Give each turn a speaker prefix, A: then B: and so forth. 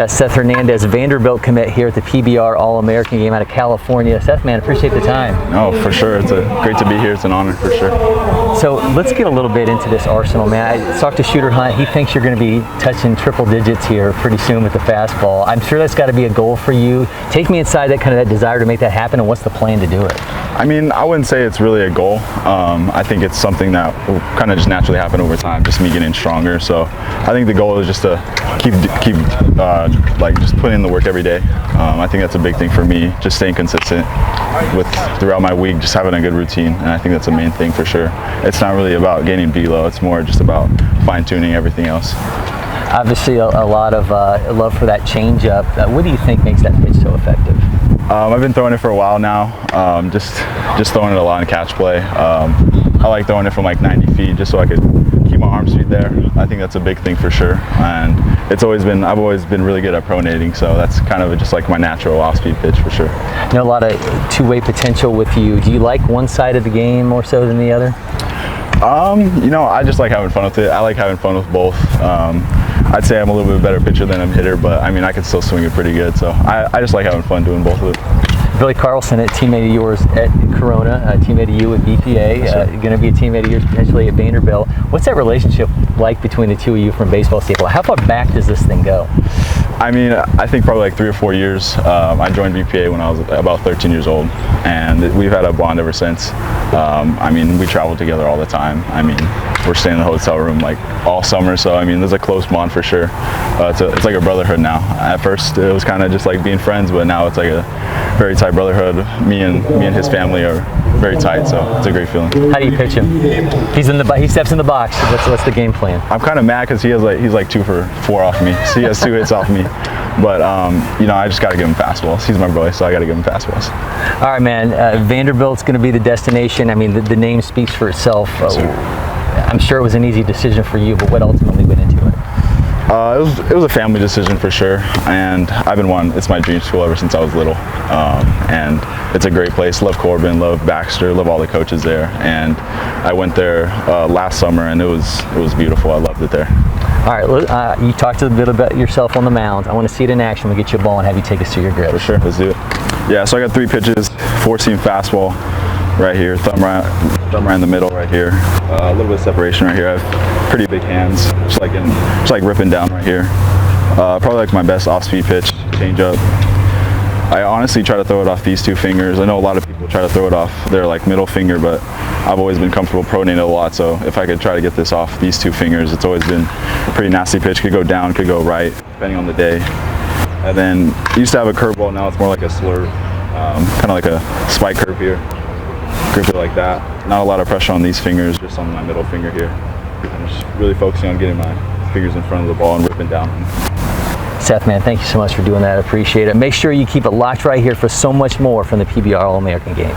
A: Seth Hernandez, Vanderbilt commit here at the PBR All-American game out of California. Seth, man, appreciate the time.
B: No, for sure. It's great to be here. It's an honor, for sure.
A: So let's get a little bit into this arsenal, man. I talked to Shooter Hunt. He thinks you're going to be touching triple digits here pretty soon with the fastball. I'm sure that's got to be a goal for you. Take me inside that desire to make that happen, and what's the plan to do it?
B: I mean, I wouldn't say it's really a goal. I think it's something that will kind of just naturally happen over time, just me getting stronger. So I think the goal is just to keep just putting in the work every day. I think that's a big thing for me, just staying consistent throughout my week, just having a good routine, and I think that's the main thing for sure. It's not really about gaining velo, it's more just about fine-tuning everything else.
A: Obviously a lot of love for that changeup. What do you think makes that pitch so effective?
B: I've been throwing it for a while now, just throwing it a lot in catch play. I like throwing it from like 90 feet just so I could keep my arm speed there. I think that's a big thing for sure, and I've always been really good at pronating, so that's kind of just like my natural off-speed pitch for sure.
A: You know, a lot of two-way potential with you. Do you like one side of the game more so than the other?
B: You know, I just like having fun with it. I like having fun with both. I'd say I'm a little bit better pitcher than a hitter, but I mean, I can still swing it pretty good, so I just like having fun doing both of it.
A: Billy Carlson, a teammate of yours at Corona, a teammate of you at BPA,
B: yes,
A: going to be a teammate of yours potentially at Vanderbilt. What's that relationship like between the two of you from baseball standpoint? How far back does this thing go?
B: I mean, I think probably like 3 or 4 years. I joined BPA when I was about 13 years old, and we've had a bond ever since. I mean, we travel together all the time. I mean, we're staying in the hotel room like all summer, so I mean, there's a close bond for sure. It's like a brotherhood now. At first, it was kind of just like being friends, but now it's like a very tight brotherhood. Me and his family are very tight, so it's a great feeling.
A: How do you pitch him? He steps in the box. What's the game plan?
B: I'm kind of mad because he's like 2 for 4 off me. So he has 2 hits off me. But you know, I just got to give him fastballs. He's my boy, so I got to give him fastballs.
A: All right, man. Vanderbilt's going to be the destination. I mean, the name speaks for itself. I'm sure it was an easy decision for you, but what ultimately went into it?
B: It was a family decision for sure, and it's my dream school ever since I was little, and it's a great place. Love Corbin, love Baxter, love all the coaches there, and I went there last summer, and it was beautiful. I loved it there.
A: All right, you talked a bit about yourself on the mound. I want to see it in action. We'll get you a ball and have you take us to your grip.
B: For sure, let's do it. Yeah, so I got 3 pitches, 4-seam fastball right here, thumb right in the middle right here, a little bit of separation right here. I have pretty big hands, just like ripping down right here. Probably like my best off-speed pitch, changeup. I honestly try to throw it off these 2 fingers. I know a lot of people try to throw it off their like middle finger, but I've always been comfortable pronating it a lot, so if I could try to get this off these 2 fingers, it's always been a pretty nasty pitch. Could go down, could go right, depending on the day. And then used to have a curveball, now it's more like a slurve, kind of like a spike curve here. Grip it like that. Not a lot of pressure on these fingers, just on my middle finger here. I'm just really focusing on getting my fingers in front of the ball and ripping down.
A: Seth, man, thank you so much for doing that. I appreciate it. Make sure you keep it locked right here for so much more from the PBR All-American game.